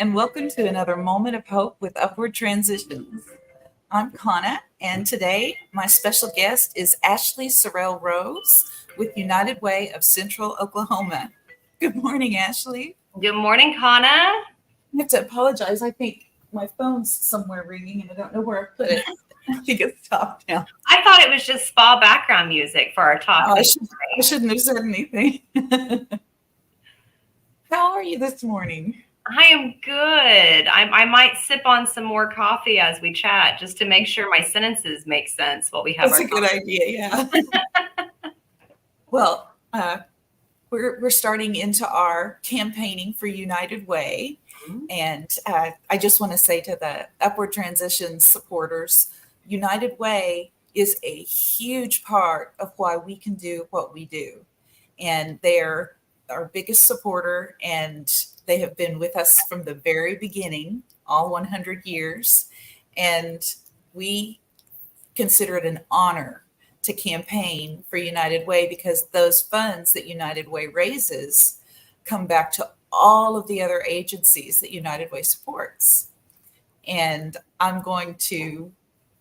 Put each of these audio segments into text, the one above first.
and welcome to another moment of hope with Upward Transitions. I'm Kana, and today my special guest is Ashleigh Sorrell Rose with United Way of Central Oklahoma. Good morning, Ashleigh. Good morning, Kana. I have to apologize. I think my phone's somewhere ringing, and I don't know where I put it. I think it's stopped now. I thought it was just spa background music for our talk. I shouldn't have said anything. How are you this morning? I am good. I might sip on some more coffee as we chat just to make sure my sentences make sense while we have That's a good idea, yeah. Well, we're starting into our campaigning for United Way. And I just want to say to the Upward Transition supporters, United Way is a huge part of why we can do what we do. And they're our biggest supporter, and they have been with us from the very beginning, all 100 years. And we consider it an honor to campaign for United Way because those funds that United Way raises come back to all of the other agencies that United Way supports. And I'm going to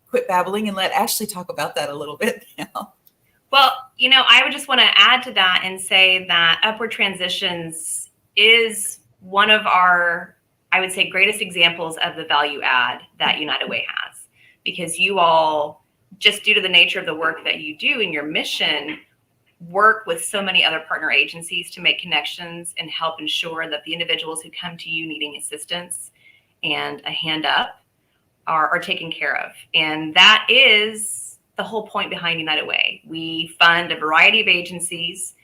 quit babbling and let Ashleigh talk about that a little bit now. Well, I would just want to add to that and say that Upward Transitions is one of our, I would say, greatest examples of the value add that United Way has. Because you all, just due to the nature of the work that you do and your mission, work with so many other partner agencies to make connections and help ensure that the individuals who come to you needing assistance and a hand up are taken care of. And that is the whole point behind United Way. We fund a variety of agencies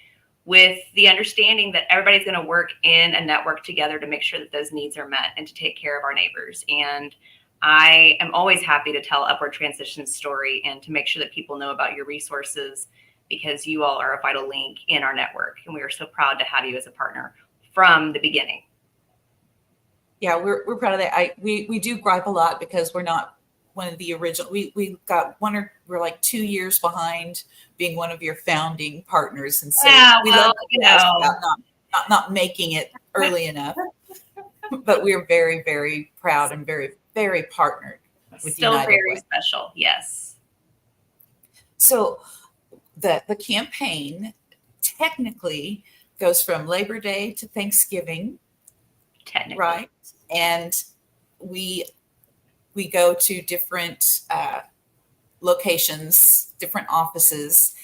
with the understanding that everybody's going to work in a network together to make sure that those needs are met and to take care of our neighbors. And I am always happy to tell Upward Transition's story and to make sure that people know about your resources because you all are a vital link in our network. And we are so proud to have you as a partner from the beginning. Yeah, we're proud of that. We do gripe a lot because we're not one of the original. We're like 2 years behind being one of your founding partners, and so we love about not making it early enough. But we're very, very proud and very, very partnered with Still United very Way. Special, yes. So the campaign technically goes from Labor Day to Thanksgiving, technically, right? And we go to different locations, different offices,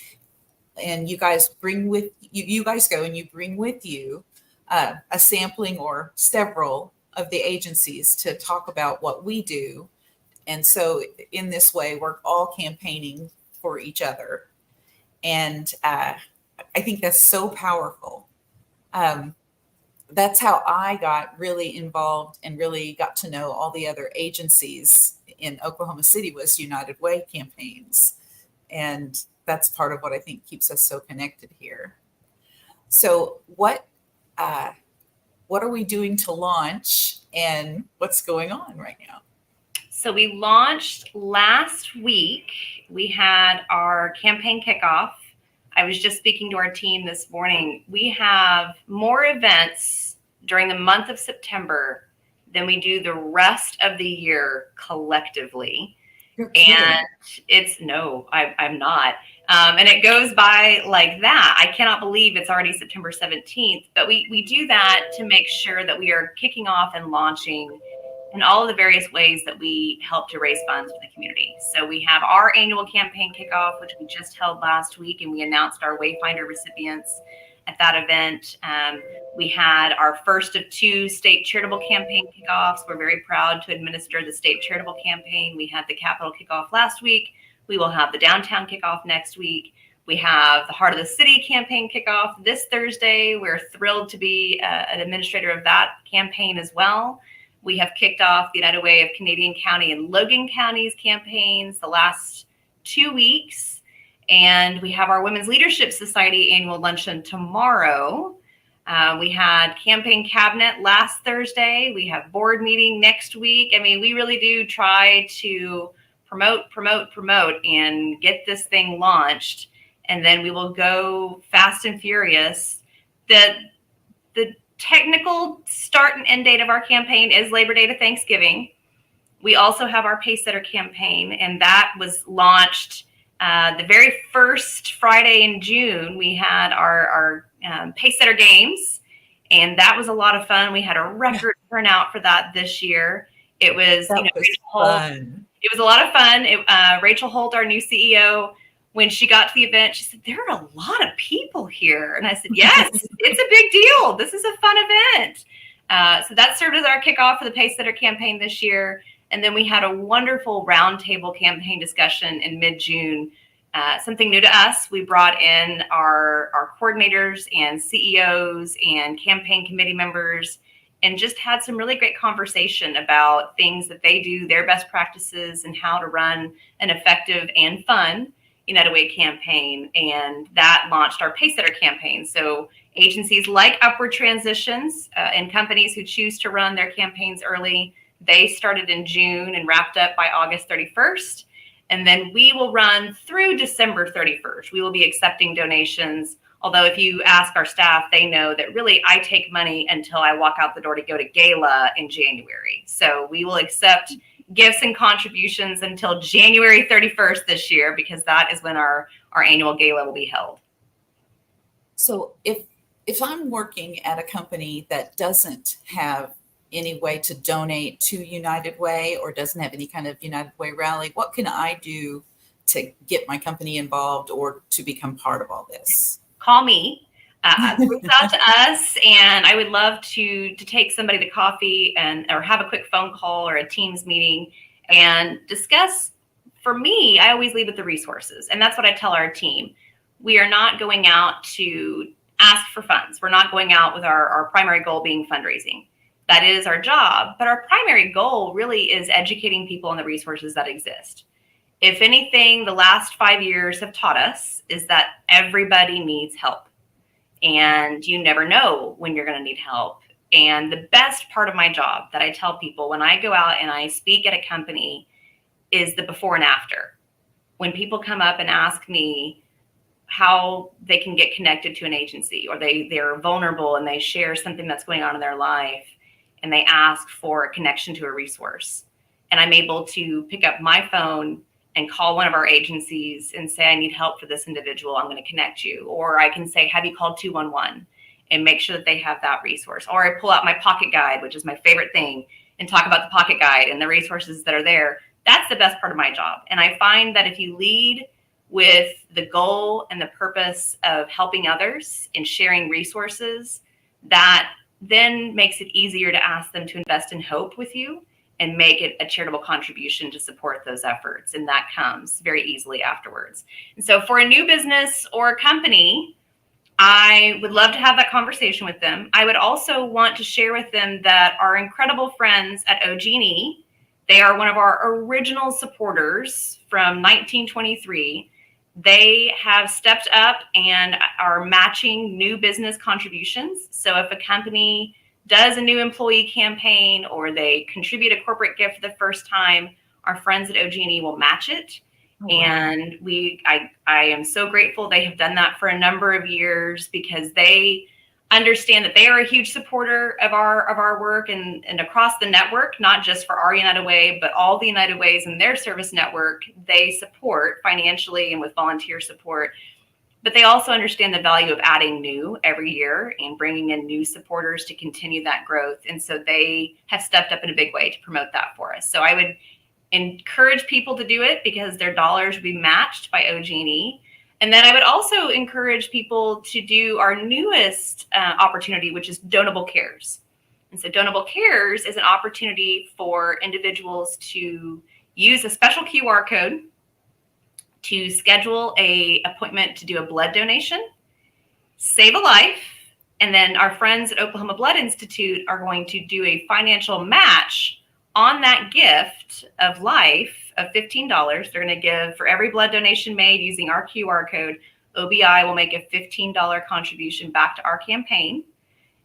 and you guys bring with you. You guys go and you bring with you a sampling or several of the agencies to talk about what we do. And so, in this way, we're all campaigning for each other, and I think that's so powerful. That's how I got really involved and really got to know all the other agencies in Oklahoma City was United Way campaigns. And that's part of what I think keeps us so connected here. So what are we doing to launch and what's going on right now? So we launched last week. We had our campaign kickoff. I was just speaking to our team this morning. We have more events during the month of September than we do the rest of the year collectively. And I'm not. And it goes by like that. I cannot believe it's already September 17th, but we do that to make sure that we are kicking off and launching in all of the various ways that we help to raise funds for the community. So we have our annual campaign kickoff, which we just held last week, and we announced our Wayfinder recipients at that event. We had our first of 2 state charitable campaign kickoffs. We're very proud to administer the state charitable campaign. We had the Capitol kickoff last week. We will have the downtown kickoff next week. We have the Heart of the City campaign kickoff this Thursday. We're thrilled to be an administrator of that campaign as well. We have kicked off the United Way of Canadian County and Logan County's campaigns the last 2 weeks. And we have our Women's Leadership Society annual luncheon tomorrow. We had campaign cabinet last Thursday. We have board meeting next week. I mean, we really do try to promote, and get this thing launched. And then we will go fast and furious. The technical start and end date of our campaign is Labor Day to Thanksgiving. We also have our Pacesetter campaign, and that was launched the very first Friday in June. We had our Pacesetter games, and that was a lot of fun. We had a record turnout for that this year. It was, fun. It was a lot of fun. Rachel Holt, our new CEO, when she got to the event, she said, there are a lot of people here. And I said, yes, it's a big deal. This is a fun event. So that served as our kickoff for the Pacesetter campaign this year. And then we had a wonderful roundtable campaign discussion in mid-June. Something new to us, we brought in our coordinators and CEOs and campaign committee members and just had some really great conversation about things that they do, their best practices, and how to run an effective and fun United Way campaign. And that launched our Pacesetter campaign. So agencies like Upward Transitions and companies who choose to run their campaigns early, they started in June and wrapped up by August 31st. And then we will run through December 31st. We will be accepting donations. Although if you ask our staff, they know that really I take money until I walk out the door to go to gala in January. So we will accept gifts and contributions until January 31st this year, because that is when our annual gala will be held. So if I'm working at a company that doesn't have any way to donate to United Way or doesn't have any kind of United Way rally, what can I do to get my company involved or to become part of all this? Call me, reach out to us, and I would love to take somebody to coffee or have a quick phone call or a Teams meeting and discuss. For me, I always lead with the resources, and that's what I tell our team. We are not going out to ask for funds. We're not going out with our primary goal being fundraising. That is our job, but our primary goal really is educating people on the resources that exist. If anything, the last 5 years have taught us is that everybody needs help, and you never know when you're going to need help. And the best part of my job that I tell people when I go out and I speak at a company is the before and after. When people come up and ask me how they can get connected to an agency, or they're vulnerable and they share something that's going on in their life and they ask for a connection to a resource, and I'm able to pick up my phone and call one of our agencies and say, I need help for this individual, I'm going to connect you. Or I can say, have you called 211, and make sure that they have that resource. Or I pull out my pocket guide, which is my favorite thing, and talk about the pocket guide and the resources that are there. That's the best part of my job. And I find that if you lead with the goal and the purpose of helping others and sharing resources, that then makes it easier to ask them to invest in hope with you and make it a charitable contribution to support those efforts. And that comes very easily afterwards. And so for a new business or a company, I would love to have that conversation with them. I would also want to share with them that our incredible friends at OG&E, they are one of our original supporters from 1923. They have stepped up and are matching new business contributions. So if a company does a new employee campaign or they contribute a corporate gift for the first time, our friends at OG&E will match it. Oh, wow. And I am so grateful they have done that for a number of years, because they understand that they are a huge supporter of our work and across the network, not just for our United Way, but all the United Ways in their service network. They support financially and with volunteer support. But they also understand the value of adding new every year and bringing in new supporters to continue that growth. And so they have stepped up in a big way to promote that for us. So I would encourage people to do it because their dollars will be matched by OG&E. And then I would also encourage people to do our newest opportunity, which is Donable Cares. And so Donable Cares is an opportunity for individuals to use a special QR code to schedule an appointment to do a blood donation, save a life, and then our friends at Oklahoma Blood Institute are going to do a financial match on that gift of life of $15. They're going to give for every blood donation made using our QR code. OBI will make a $15 contribution back to our campaign.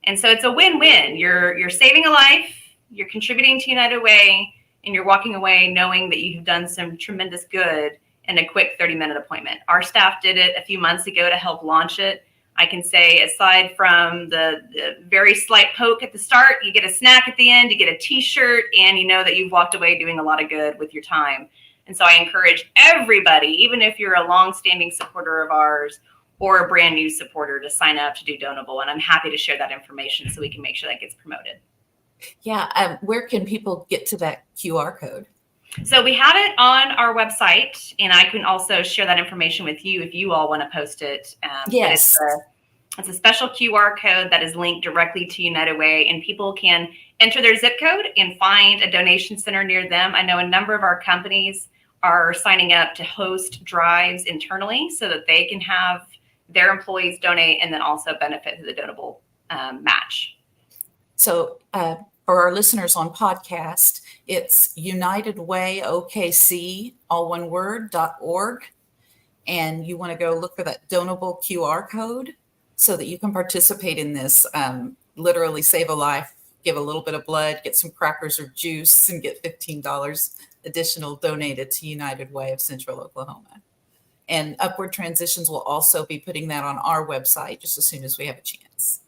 And so it's a win-win. You're saving a life, you're contributing to United Way, and you're walking away knowing that you've done some tremendous good in a quick 30-minute appointment. Our staff did it a few months ago to help launch it. I can say, aside from the very slight poke at the start, you get a snack at the end, you get a t-shirt, and you know that you've walked away doing a lot of good with your time. And so I encourage everybody, even if you're a long-standing supporter of ours or a brand new supporter, to sign up to do Donable. And I'm happy to share that information so we can make sure that gets promoted. Yeah. Where can people get to that QR code? So we have it on our website, and I can also share that information with you if you all want to post it. Yes. But it's a special QR code that is linked directly to United Way, and people can enter their zip code and find a donation center near them. I know a number of our companies are signing up to host drives internally so that they can have their employees donate and then also benefit to the Donable match. So for our listeners on podcast, it's United Way OKC, all one word, .org. And you want to go look for that donable QR code so that you can participate in this, literally save a life, give a little bit of blood, get some crackers or juice, and get $15 additional donated to United Way of Central Oklahoma. And Upward Transitions will also be putting that on our website just as soon as we have a chance.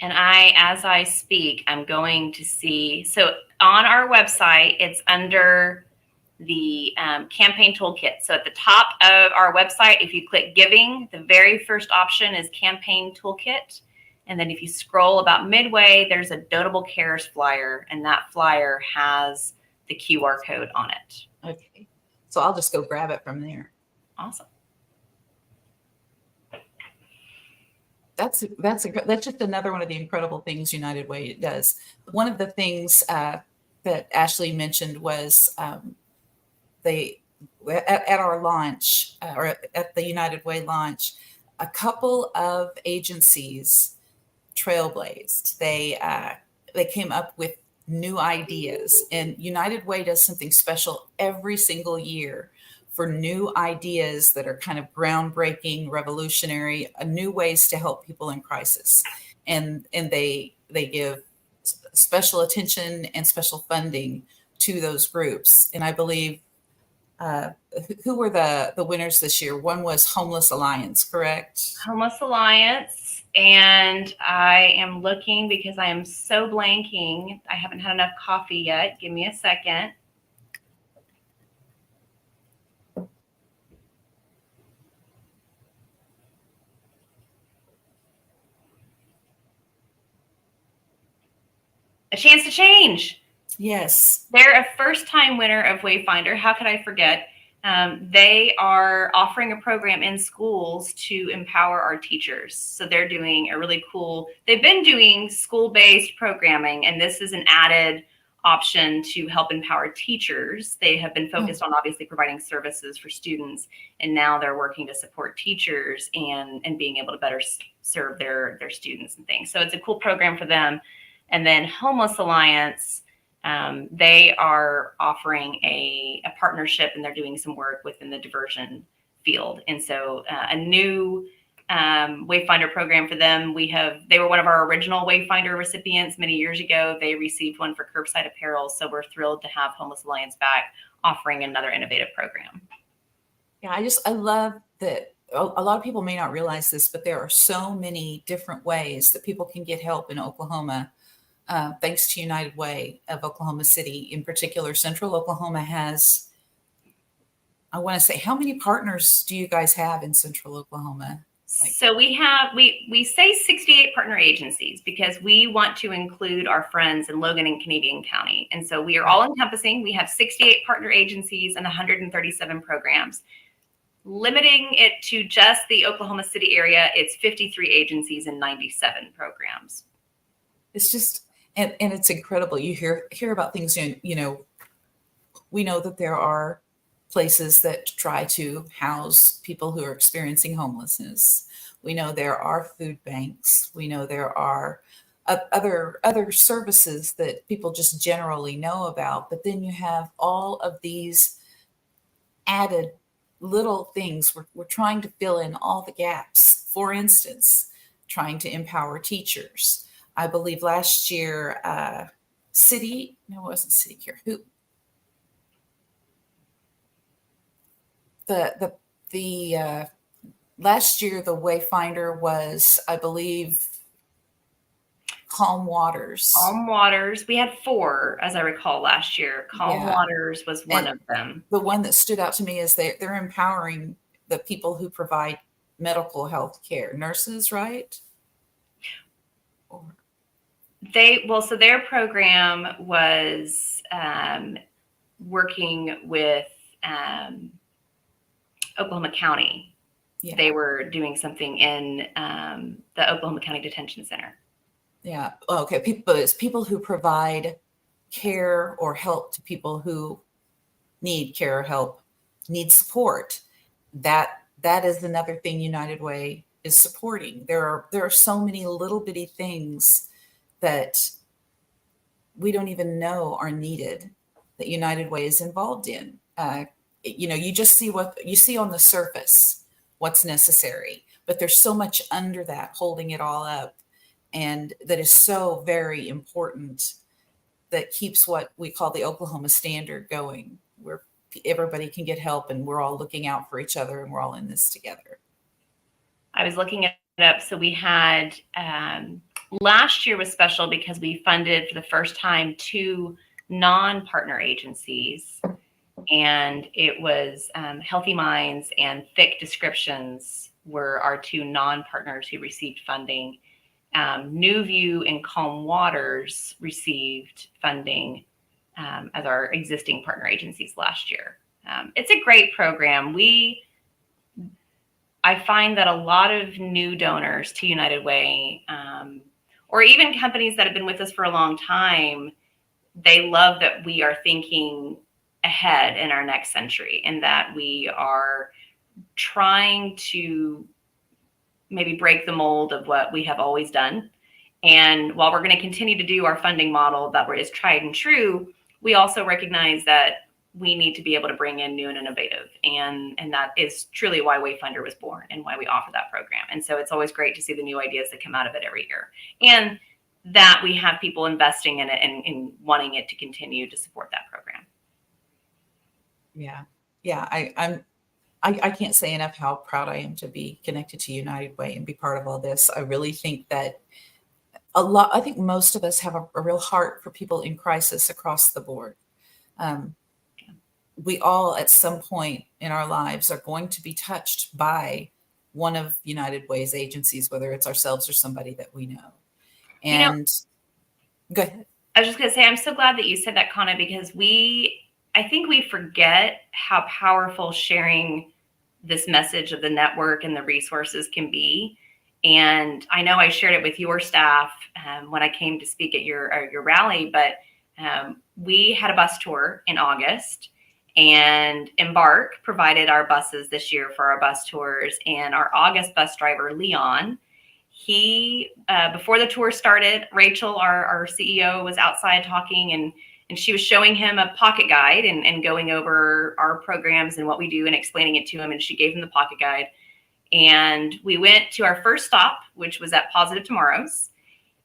And as I speak, I'm going to see, so on our website, it's under the campaign toolkit. So at the top of our website, if you click giving, the very first option is campaign toolkit. And then if you scroll about midway, there's a Donable Cares flyer, and that flyer has the QR code on it. Okay. So I'll just go grab it from there. Awesome. That's just another one of the incredible things United Way does. One of the things that Ashleigh mentioned was at our launch or at the United Way launch, a couple of agencies trailblazed. They came up with new ideas, and United Way does something special every single year for new ideas that are kind of groundbreaking, revolutionary, new ways to help people in crisis. And they give special attention and special funding to those groups. And I believe, who were the winners this year? One was Homeless Alliance, correct? Homeless Alliance. And I am looking because I am so blanking. I haven't had enough coffee yet. Give me a second. A Chance to Change. Yes. They're a first-time winner of Wayfinder. How could I forget? They are offering a program in schools to empower our teachers. So they're doing a really cool, they've been doing school-based programming, and this is an added option to help empower teachers. They have been focused on obviously providing services for students, and now they're working to support teachers and being able to better serve their students and things. So it's a cool program for them. And then Homeless Alliance, they are offering a partnership, and they're doing some work within the diversion field. And so a new Wayfinder program for them. They were one of our original Wayfinder recipients many years ago. They received one for curbside apparel. So we're thrilled to have Homeless Alliance back offering another innovative program. Yeah, I love that. A lot of people may not realize this, but there are so many different ways that people can get help in Oklahoma. Thanks to United Way of Oklahoma City. In particular, Central Oklahoma has, I want to say, how many partners do you guys have in Central Oklahoma? So we say 68 partner agencies because we want to include our friends in Logan and Canadian County. And so we are all encompassing. We have 68 partner agencies and 137 programs. Limiting it to just the Oklahoma City area, it's 53 agencies and 97 programs. It's just, and it's incredible. You hear about things, we know that there are places that try to house people who are experiencing homelessness. We know there are food banks. We know there are other services that people just generally know about. But then you have all of these added little things. We're trying to fill in all the gaps. For instance, trying to empower teachers. I believe last year, it wasn't City Care. Who? The last year the Wayfinder was, I believe, Calm Waters. Calm Waters. We had 4, as I recall, last year. Calm Yeah. Waters was one And of them. the one that stood out to me is they're empowering the people who provide medical health care, nurses, right? So their program was working with Oklahoma County. Yeah. They were doing something in the Oklahoma County Detention Center. Yeah. Okay. It's people who provide care or help to people who need care or help, need support. That is another thing United Way is supporting. There are so many little bitty things that we don't even know are needed that United Way is involved in. You just see what you see on the surface, what's necessary, but there's so much under that holding it all up, and that is so very important, that keeps what we call the Oklahoma standard going, where everybody can get help and we're all looking out for each other and we're all in this together. I was looking it up. So we had last year was special because we funded for the first time 2 non-partner agencies, and it was Healthy Minds and Thick Descriptions were our 2 non-partners who received funding. New View and Calm Waters received funding as our existing partner agencies last year. It's a great program. I find that a lot of new donors to United Way, or even companies that have been with us for a long time, they love that we are thinking ahead in our next century, and that we are trying to maybe break the mold of what we have always done. And while we're going to continue to do our funding model that is tried and true, we also recognize that we need to be able to bring in new and innovative. And that is truly why Wayfinder was born and why we offer that program. And so it's always great to see the new ideas that come out of it every year, and that we have people investing in it and wanting it to continue to support that program. Yeah. Yeah. I can't say enough how proud I am to be connected to United Way and be part of all this. I really think that I think most of us have a real heart for people in crisis across the board. We all at some point in our lives are going to be touched by one of United Way's agencies, whether it's ourselves or somebody that we know. And go ahead. I was just going to say, I'm so glad that you said that, Kana, because I think we forget how powerful sharing this message of the network and the resources can be. And I know I shared it with your staff when I came to speak at your rally, but we had a bus tour in August, and Embark provided our buses this year for our bus tours. And our August bus driver, Leon, he, before the tour started, Rachel, our CEO, was outside talking, and she was showing him a pocket guide and going over our programs and what we do and explaining it to him. And she gave him the pocket guide. And we went to our first stop, which was at Positive Tomorrows.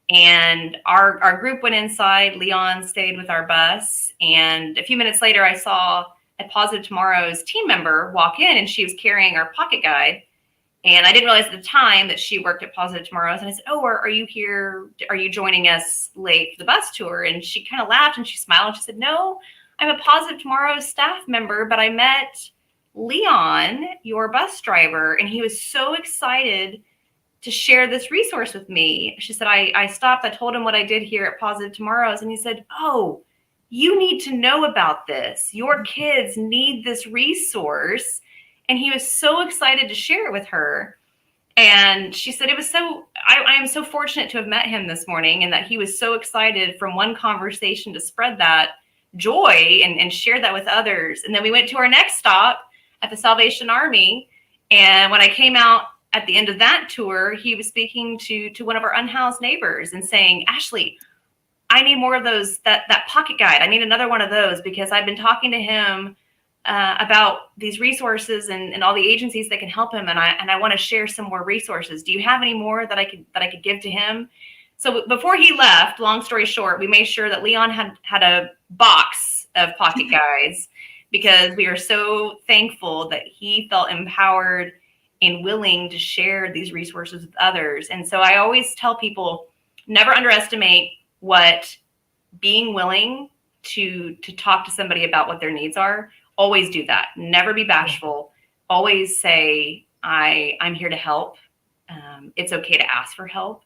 And our group went inside. Leon stayed with our bus. And a few minutes later, I saw a Positive Tomorrows team member walk in, and she was carrying our pocket guide. And I didn't realize at the time that she worked at Positive Tomorrows. And I said, "Oh, are you here? Are you joining us late for the bus tour?" And she kind of laughed and she smiled. And she said, "No, I'm a Positive Tomorrows staff member, but I met Leon, your bus driver, and he was so excited to share this resource with me." She said, I stopped. I told him what I did here at Positive Tomorrows. And he said, "Oh, you need to know about this. Your kids need this resource." And he was so excited to share it with her. And she said, I am so fortunate to have met him this morning, and that he was so excited from one conversation to spread that joy and share that with others. And then we went to our next stop at the Salvation Army. And when I came out at the end of that tour, he was speaking to one of our unhoused neighbors and saying, "Ashleigh, I need more of those, that pocket guide. I need another one of those, because I've been talking to him about these resources and all the agencies that can help him. And I want to share some more resources. Do you have any more that I could give to him?" So before he left, long story short, we made sure that Leon had a box of pocket guides, because we are so thankful that he felt empowered and willing to share these resources with others. And so I always tell people, never underestimate what being willing to talk to somebody about what their needs are. Always do that. Never be bashful. Always say, I'm here to help. It's okay to ask for help.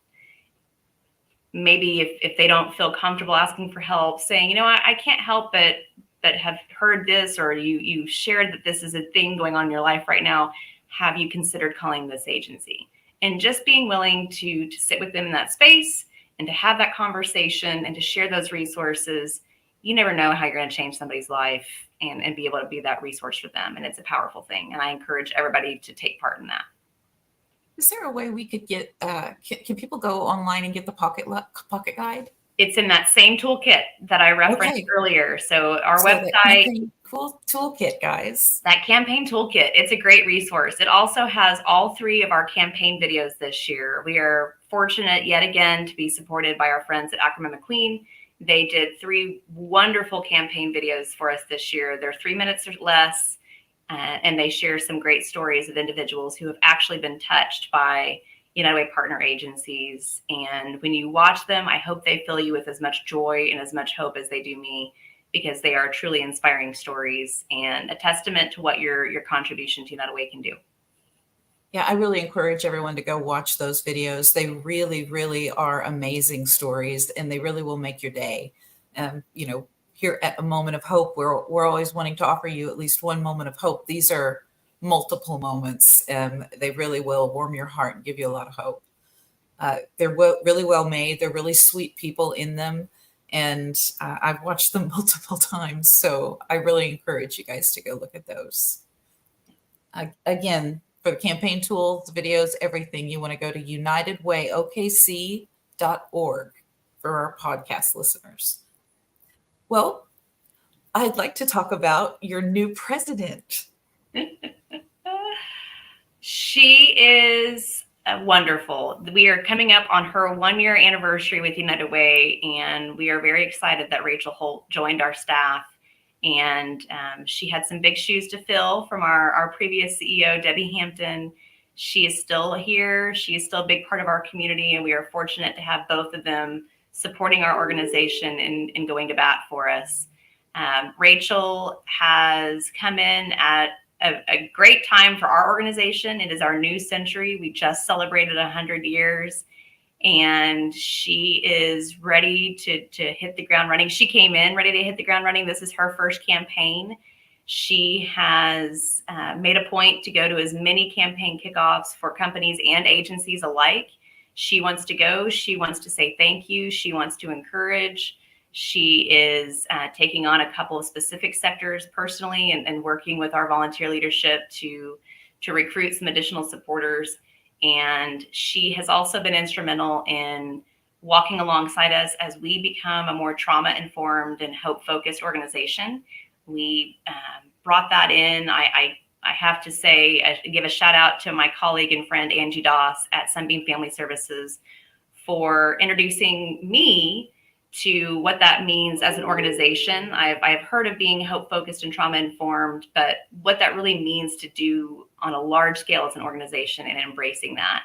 Maybe if they don't feel comfortable asking for help, saying, you know, I can't help but have heard this, or you shared that this is a thing going on in your life right now. Have you considered calling this agency? And just being willing to sit with them in that space and to have that conversation and to share those resources. You never know how you're going to change somebody's life and be able to be that resource for them. And it's a powerful thing. And I encourage everybody to take part in that. Is there a way we could get, can people go online and get the pocket guide? It's in that same toolkit that I referenced earlier. So our website, cool toolkit, guys. That campaign toolkit, it's a great resource. It also has all 3 of our campaign videos this year. We are fortunate yet again to be supported by our friends at Ackerman McQueen. They did 3 wonderful campaign videos for us this year. They're 3 minutes or less, and they share some great stories of individuals who have actually been touched by United Way partner agencies. And when you watch them, I hope they fill you with as much joy and as much hope as they do me, because they are truly inspiring stories and a testament to what your contribution to United Way can do. Yeah, I really encourage everyone to go watch those videos. They really, really are amazing stories, and they really will make your day. You know, here at A Moment of Hope, we're always wanting to offer you at least one moment of hope. These are multiple moments. They really will warm your heart and give you a lot of hope. They're really well made. They're really sweet people in them. And I've watched them multiple times. So I really encourage you guys to go look at those. Again, for the campaign tools, videos, everything, you want to go to unitedwayokc.org for our podcast listeners. Well, I'd like to talk about your new president. She is wonderful. We are coming up on her 1-year anniversary with United Way, and we are very excited that Rachel Holt joined our staff. And she had some big shoes to fill from our previous CEO, Debbie Hampton. She is still here. She is still a big part of our community, and we are fortunate to have both of them supporting our organization and going to bat for us. Rachel has come in at a great time for our organization. It is our new century. We just celebrated 100 years, and she is ready to hit the ground running. She came in ready to hit the ground running. This is her first campaign. She has made a point to go to as many campaign kickoffs for companies and agencies alike. She wants to go. She wants to say thank you. She wants to encourage. She is taking on a couple of specific sectors personally and working with our volunteer leadership to recruit some additional supporters. And she has also been instrumental in walking alongside us as we become a more trauma-informed and hope-focused organization. We brought that in. I have to say, give a shout out to my colleague and friend, Angie Doss at Sunbeam Family Services, for introducing me to what that means as an organization. I've heard of being hope-focused and trauma-informed, but what that really means to do on a large scale as an organization and embracing that.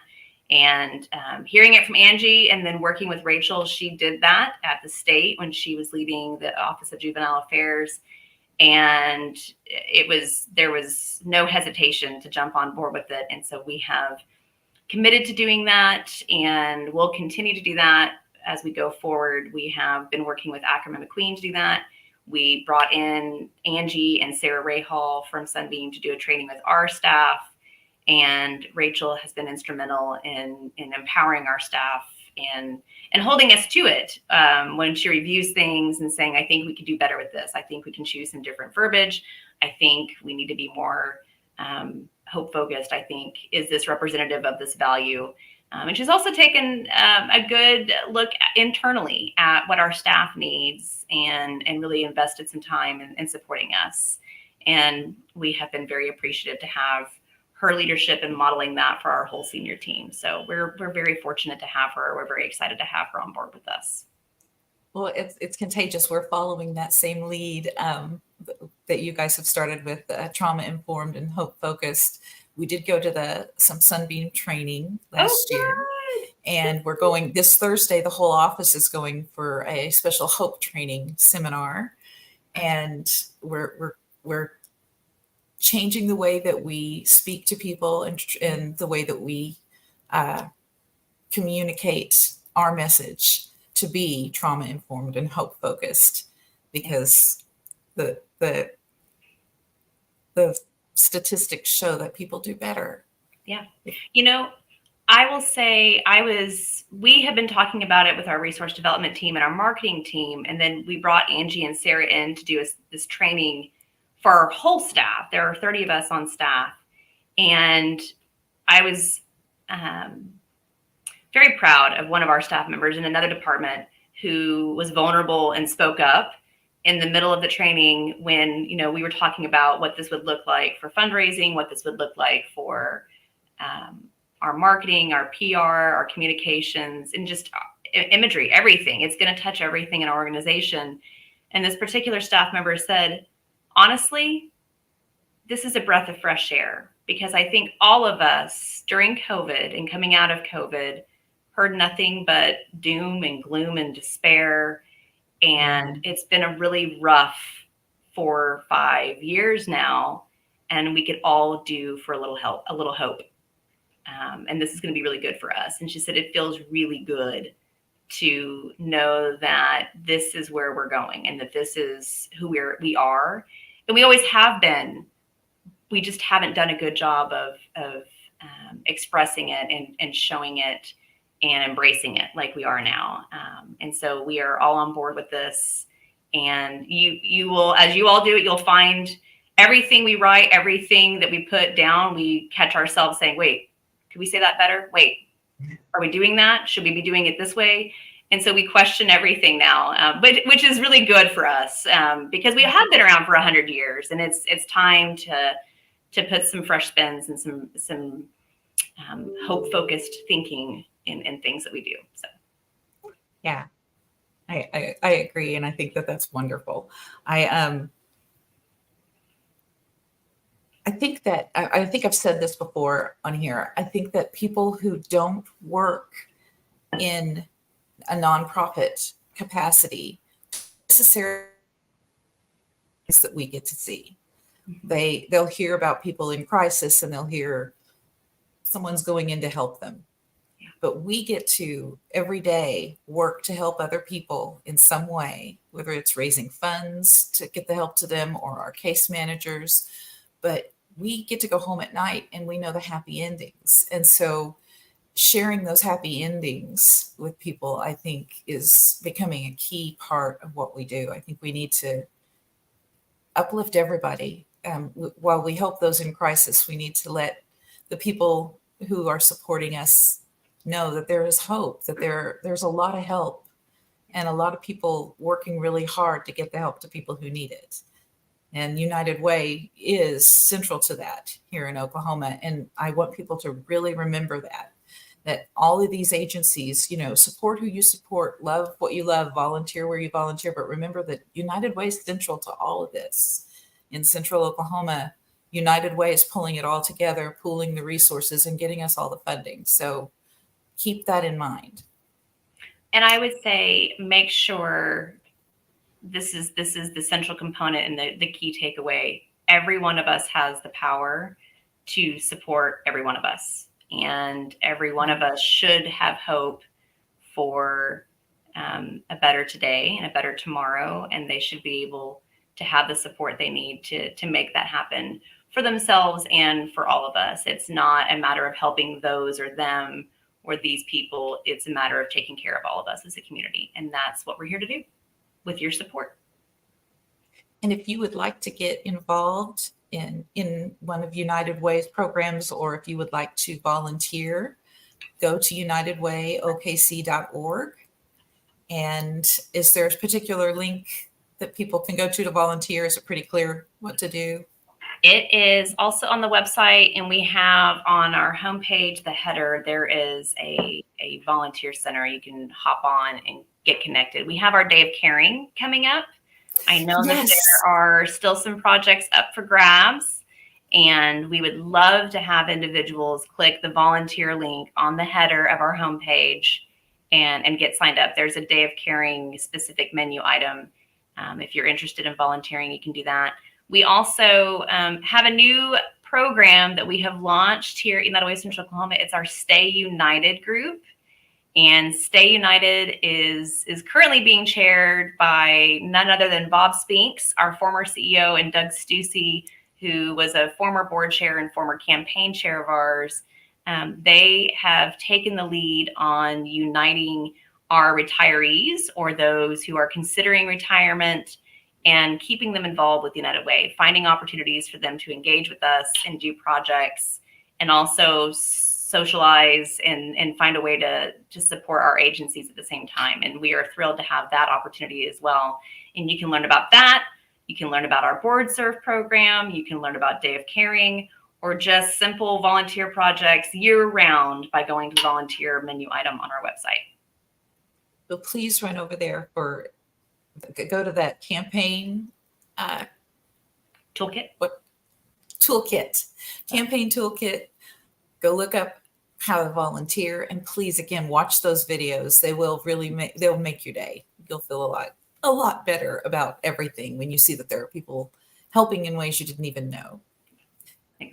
And hearing it from Angie and then working with Rachel, she did that at the state when she was leading the Office of Juvenile Affairs. And there was no hesitation to jump on board with it. And so we have committed to doing that, and we'll continue to do that as we go forward. We have been working with Ackerman McQueen to do that. We brought in Angie and Sarah Rahal from Sunbeam to do a training with our staff. And Rachel has been instrumental in empowering our staff and holding us to it when she reviews things and saying, I think we could do better with this. I think we can choose some different verbiage. I think we need to be more hope focused. I think, is this representative of this value? And she's also taken a good look internally at what our staff needs and really invested some time in supporting us. And we have been very appreciative to have her leadership and modeling that for our whole senior team. So we're very fortunate to have her. We're very excited to have her on board with us. Well, it's contagious. We're following that same lead that you guys have started with, trauma informed and hope focused. we did go to some Sunbeam training Oh, last year. good. And we're going this Thursday, the whole office is going for a special hope training seminar. And we're changing the way that we speak to people and the way that we communicate our message to be trauma informed and hope focused, because the statistics show that people do better. Yeah. You know, I will say we have been talking about it with our resource development team and our marketing team. And then we brought Angie and Sarah in to do this training for our whole staff. There are 30 of us on staff. And I was very proud of one of our staff members in another department who was vulnerable and spoke up in the middle of the training when, we were talking about what this would look like for fundraising, what this would look like for our marketing, our PR, our communications, and just imagery, everything. It's going to touch everything in our organization. And this particular staff member said, honestly, this is a breath of fresh air, because I think all of us during COVID and coming out of COVID heard nothing but doom and gloom and despair. And it's been a really rough 4 or 5 years now. And we could all do for a little hope. And this is going to be really good for us. And she said, it feels really good to know that this is where we're going and that this is who we are. And we always have been. We just haven't done a good job of expressing it and showing it and embracing it like we are now. And so we are all on board with this. And you will, as you all do it, you'll find everything we write, everything that we put down, we catch ourselves saying, wait, could we say that better? Wait, are we doing that? Should we be doing it this way? And so we question everything now, which is really good for us, because we have been around for 100 years, and it's time to put some fresh spins and some hope-focused thinking in things that we do. So, yeah, I agree, and I think that that's wonderful. I think that I think I've said this before on here. I think that people who don't work in a nonprofit capacity necessarily that we get to see. They'll hear about people in crisis and they'll hear someone's going in to help them. But we get to every day work to help other people in some way, whether it's raising funds to get the help to them or our case managers. But we get to go home at night and we know the happy endings. And so sharing those happy endings with people, I think, is becoming a key part of what we do. I think we need to uplift everybody. While we help those in crisis, we need to let the people who are supporting us know that there is hope, that there's a lot of help and a lot of people working really hard to get the help to people who need it. And United Way is central to that here in Oklahoma. And I want people to really remember that all of these agencies, support who you support, love what you love, volunteer where you volunteer. But remember that United Way is central to all of this. In Central Oklahoma, United Way is pulling it all together, pooling the resources and getting us all the funding. So keep that in mind. And I would say make sure this is the central component and the key takeaway. Every one of us has the power to support every one of us. And every one of us should have hope for a better today and a better tomorrow. And they should be able to have the support they need to make that happen for themselves and for all of us. It's not a matter of helping those or them or these people. It's a matter of taking care of all of us as a community. And that's what we're here to do with your support. And if you would like to get involved in one of United Way's programs, or if you would like to volunteer, go to unitedwayokc.org. And is there a particular link that people can go to volunteer? Is it pretty clear what to do? It is also on the website, and we have on our homepage, the header, there is a volunteer center. You can hop on and get connected. We have our Day of Caring coming up. I know that there are still some projects up for grabs, And we would love to have individuals click the volunteer link on the header of our homepage and get signed up. There's a Day of Caring specific menu item. If you're interested in volunteering, you can do that. We also have a new program that we have launched here in United Way Central Oklahoma. It's our Stay United group. And Stay United is currently being chaired by none other than Bob Spinks, our former CEO, and Doug Stussy, who was a former board chair and former campaign chair of ours. They have taken the lead on uniting our retirees or those who are considering retirement and keeping them involved with United Way, finding opportunities for them to engage with us and do projects, and also socialize and find a way to support our agencies at the same time. And we are thrilled to have that opportunity as well. And you can learn about that. You can learn about our Board Serve program. You can learn about Day of Caring, or just simple volunteer projects year round by going to the volunteer menu item on our website. So please run over there go to that campaign Toolkit. Campaign toolkit. Go look up how to volunteer, and please, again, watch those videos. They will really they'll make your day. You'll feel a lot better about everything when you see that there are people helping in ways you didn't even know.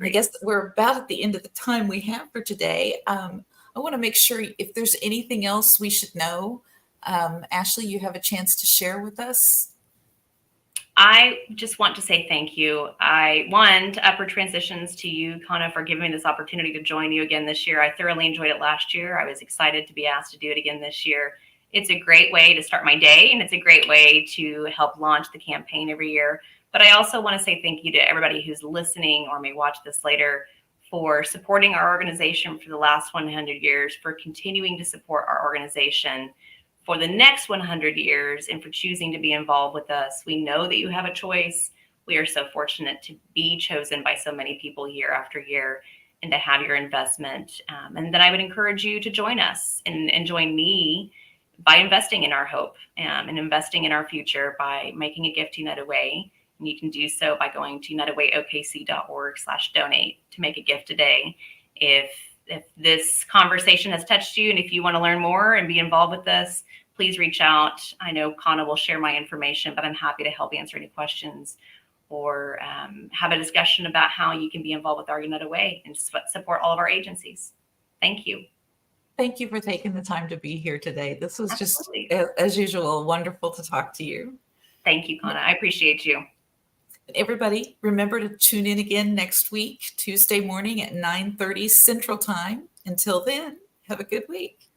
I guess we're about at the end of the time we have for today. I want to make sure if there's anything else we should know. Ashleigh, you have a chance to share with us. I just want to say thank you. To Upward Transitions, to you, Kana, for giving me this opportunity to join you again this year. I thoroughly enjoyed it last year. I was excited to be asked to do it again this year. It's a great way to start my day, and it's a great way to help launch the campaign every year. But I also want to say thank you to everybody who's listening or may watch this later for supporting our organization for the last 100 years, for continuing to support our organization for the next 100 years, and for choosing to be involved with us. We know that you have a choice. We are so fortunate to be chosen by so many people year after year, and to have your investment. And then I would encourage you to join us and join me by investing in our hope and investing in our future by making a gift to United Way. And you can do so by going to unitedwayokc.org/donate to make a gift today. If this conversation has touched you, and if you want to learn more and be involved with us, please reach out. I know Kana will share my information, but I'm happy to help answer any questions or have a discussion about how you can be involved with our United Way and support all of our agencies. Thank you. Thank you for taking the time to be here today. This was Absolutely. just, as usual, wonderful to talk to you. Thank you, Kana. I appreciate you. Everybody, remember to tune in again next week, Tuesday morning at 9:30 Central Time. Until then, have a good week.